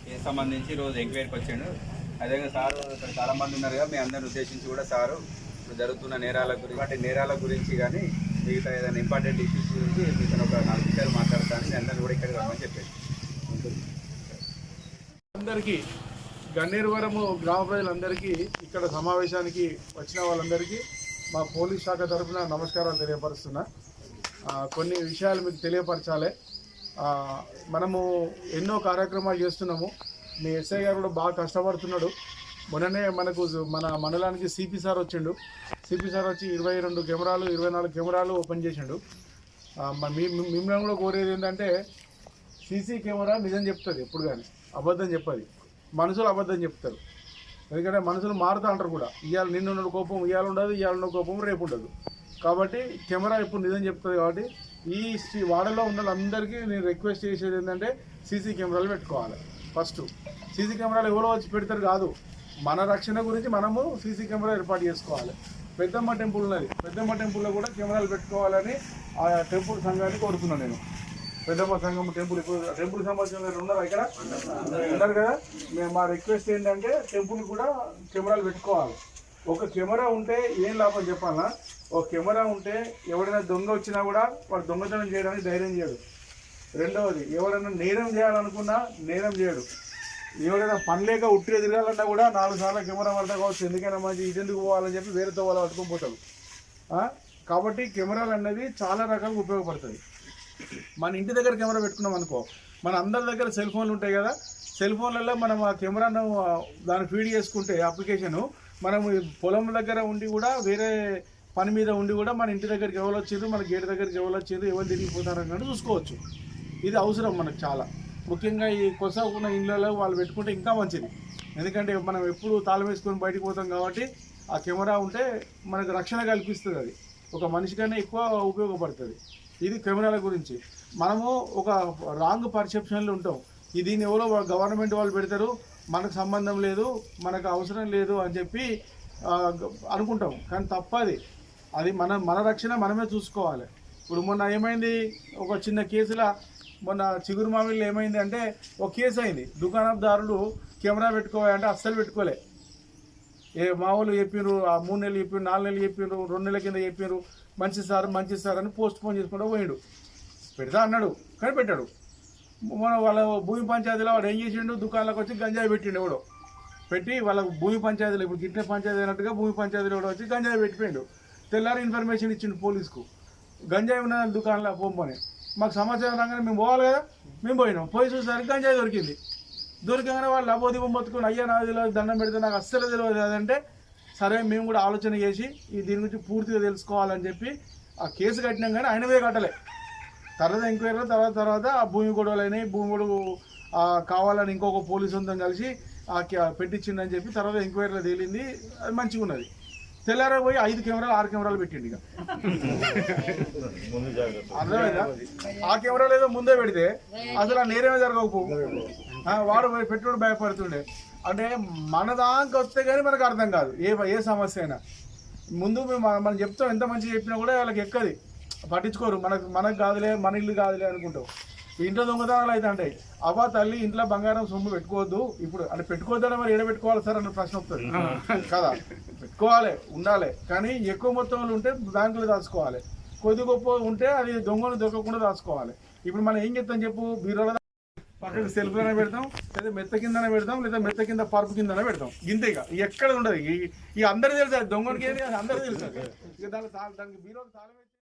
Case సంబంధించి రోజు ఎంక్వైరీకి వచ్చాడు. అదేవిధంగా సారు ఇక్కడ చాలామంది ఉన్నారు కదా, మీ అందరిని ఉద్దేశించి కూడా సారు ఇప్పుడు జరుగుతున్న నేరాల గురించి, వాటి నేరాల గురించి కానీ మిగతా ఏదైనా ఇంపార్టెంట్ ఇష్యూస్ గురించి మీతో ఒక 4 విషయాలు మాట్లాడతాను. మీ అందరిని కూడా ఇక్కడికి రమ్మని చెప్పేసి అందరికీ గన్నేరువరము గ్రామ ప్రజలందరికీ ఇక్కడ సమావేశానికి వచ్చిన వాళ్ళందరికీ మా పోలీస్ శాఖ తరఫున నమస్కారాలు తెలియపరుస్తున్నా. కొన్ని విషయాలు మీకు తెలియపరచాలి. మనము ఎన్నో కార్యక్రమాలు చేస్తున్నాము. మీ ఎస్ఐ గారు కూడా బాగా కష్టపడుతున్నాడు. మొన్ననే మనకు మన మండలానికి సిపి సార్ వచ్చిండు. సిపి సార్ వచ్చి 22 కెమెరాలు 24 కెమెరాలు ఓపెన్ చేసిండు. మిమ్మల్ని కూడా కోరేది ఏంటంటే సీసీ కెమెరా నిజం చెప్తుంది, ఎప్పుడు కానీ అబద్ధం చెప్పదు. మనుషులు అబద్ధం చెప్తారు, ఎందుకంటే మనుషులు మారుతూ అంటారు కూడా. ఇవాళ నిన్నున్న కోపం ఇవాళ ఉండదు, ఇవాళ ఉన్న కోపం రేపు ఉండదు. కాబట్టి కెమెరా ఇప్పుడు నిజం చెప్తుంది. కాబట్టి ఈ వాడలో ఉన్న వాళ్ళందరికీ నేను రిక్వెస్ట్ చేసేది ఏంటంటే సీసీ కెమెరాలు పెట్టుకోవాలి. ఫస్ట్ సీసీ కెమెరాలు ఎవరో వచ్చి పెడతారు కాదు, మన రక్షణ గురించి మనము సీసీ కెమెరా ఏర్పాటు చేసుకోవాలి. పెద్దమ్మ టెంపుల్ ఉన్నది, పెద్దమ్మ టెంపుల్లో కూడా కెమెరాలు పెట్టుకోవాలని ఆ టెంపుల్ సంఘాన్ని కోరుతున్నాను నేను. పెద్దమ్మ సంఘం టెంపుల్, ఇప్పుడు టెంపుల్ సంబంధించిన ఉన్నారు ఇక్కడ ఉన్నారు కదా, మేము మా రిక్వెస్ట్ ఏంటంటే టెంపుల్ కూడా కెమెరాలు పెట్టుకోవాలి. ఒక కెమెరా ఉంటే ఏం లాభం చెప్పాలన్నా, ఒక కెమెరా ఉంటే ఎవరైనా దొంగ వచ్చినా కూడా వాడు దొంగతనం చేయడానికి ధైర్యం చేయడు. రెండవది, ఎవరైనా నేరం చేయాలనుకున్నా నేరం చేయడు. ఎవరైనా పని లేక ఉట్టిగా తిరగాలన్నా కూడా 4 సార్లు కెమెరా పడతా కావచ్చు, ఎందుకైనా మంచి ఇదెందుకు పోవాలని చెప్పి వేరేతో వాళ్ళు పట్టుకొని పోతారు. కాబట్టి కెమెరాలు అనేది చాలా రకాలుగా ఉపయోగపడుతుంది. మన ఇంటి దగ్గర కెమెరా పెట్టుకున్నాం అనుకో, మన అందరి దగ్గర సెల్ ఫోన్లు ఉంటాయి కదా, సెల్ ఫోన్లలో మనం ఆ కెమెరాను దాన్ని ఫీడ్ చేసుకుంటే అప్లికేషను, మనం పొలం దగ్గర ఉండి కూడా వేరే పని మీద ఉండి కూడా మన ఇంటి దగ్గరికి ఎవరు వచ్చారు, మన గేట్ దగ్గరికి ఎవరు వచ్చారు, ఎవరు తిరిగిపోతారు అన్నట్టు చూసుకోవచ్చు. ఇది అవసరం మనకు చాలా. ముఖ్యంగా ఈ కొస ఉన్న ఇళ్ళలో వాళ్ళు పెట్టుకుంటే ఇంకా మంచిది, ఎందుకంటే మనం ఎప్పుడు తాళం వేసుకొని బయటకు పోతాం. కాబట్టి ఆ కెమెరా ఉంటే మనకు రక్షణ కల్పిస్తుంది. అది ఒక మనిషికన్నా ఎక్కువ ఉపయోగపడుతుంది. ఇది కెమెరాల గురించి. మనము ఒక రాంగ్ పర్సెప్షన్లు ఉంటాం, దీన్ని ఎవరో గవర్నమెంట్ వాళ్ళు పెడతారు, మనకు సంబంధం లేదు, మనకు అవసరం లేదు అని చెప్పి అనుకుంటాం. కానీ తప్పది. అది మన రక్షణ మనమే చూసుకోవాలి. ఇప్పుడు మొన్న ఏమైంది, ఒక చిన్న కేసులో మొన్న చిగురు మామిడిలో ఏమైంది అంటే ఒక కేసు అయింది. దుకాణదారులు కెమెరా పెట్టుకోవాలంటే అస్సలు పెట్టుకోలే. మా వాళ్ళు చెప్పినారు, 3 నెలలు చెప్పారు, 4 నెలలు చెప్పారు, 2 నెలల కింద చెప్పారు, మంచి సార్ అని పోస్ట్ పోన్ చేసుకుంటూ పోయాడు. పెడతా అన్నాడు కానీ పెట్టాడు. మన వాళ్ళ భూమి పంచాయతీలో వాడు ఏం చేసిండు, దుకాణాలకు వచ్చి గంజాయి పెట్టిండు. ఎవడో పెట్టి వాళ్ళ భూమి పంచాయతీలో, ఇప్పుడు గిట్ల పంచాయతీ అయినట్టుగా భూమి పంచాయతీలో కూడా వచ్చి గంజాయి పెట్టిపోయిండు. తెల్లారి ఇన్ఫర్మేషన్ ఇచ్చిండు పోలీసుకు, గంజాయి ఉన్న దుకాణంలో పోమని. మాకు సమాచారం రాగానే మేము పోవాలి కదా, మేము పోయినాం. పోయి చూసేసరికి గంజాయి దొరికింది. దొరికగానే వాళ్ళు అబోధిపం మొత్తుకుని, అయ్యా నాకు తెలియదు, దండం పెడితే నాకు అస్సలు తెలియదు అదంటే, సరే మేము కూడా ఆలోచన చేసి దీని గురించి పూర్తిగా తెలుసుకోవాలని చెప్పి ఆ కేసు కట్టినాం. కానీ ఆయనవే కట్టలే. తర్వాత ఎంక్వైరీలో తర్వాత ఆ భూమి గొడవలు అయినాయి. భూమి గొడవ కావాలని ఇంకొక పోలీసు ఉందని కలిసి పెట్టించిందని చెప్పి తర్వాత ఎంక్వైరీలో తేలింది. అది మంచిగా ఉన్నది. తెల్లారా పోయి 5 కెమెరాలు 6 కెమెరాలు పెట్టిండు. ఇక అర్థమైందా? ఆ కెమెరాలు ఏదో ముందే పెడితే అసలు ఆ నేరమే జరగకపో, వాడు పెట్టుబడి భయపడుతుండే. అంటే మన దాకా వస్తే కానీ మనకు అర్థం కాదు ఏ సమస్య అయినా. ముందు మనం చెప్తాం, ఎంత మంచిగా చెప్పినా కూడా వాళ్ళకి ఎక్కది, పట్టించుకోరు. మనకు కాదులే, మన ఇల్లు కాదులే అనుకుంటాం. ఇంట్లో దొంగతనాలు అయితే అంటే అవ్వ తల్లి ఇంట్లో బంగారం సొమ్ము పెట్టుకోవద్దు. ఇప్పుడు అంటే పెట్టుకోవద్దని మరి పెట్టుకోవాలి సార్ అన్న ప్రశ్న వస్తుంది కదా. పెట్టుకోవాలి, ఉండాలి, కానీ ఎక్కువ మొత్తంలో ఉంటే బ్యాంకులు దాచుకోవాలి. కొద్ది గొప్ప ఉంటే అది దొంగలు దొరకకుండా దాచుకోవాలి. ఇప్పుడు మనం ఏం చెప్తాం చెప్పు, బీరోలో పక్కన సెల్ఫ్లోనే పెడతాం, లేదా మెత్త కిందనే పెడతాం, లేదా మెత్త కింద పరుపు కిందనే పెడతాం. ఇంతేగా ఎక్కడ ఉండదు. ఈ అందరికీ తెలుసు, దొంగనికి ఏది అందరికీ తెలుసు. ఇక దానికి బీరోలు తాళం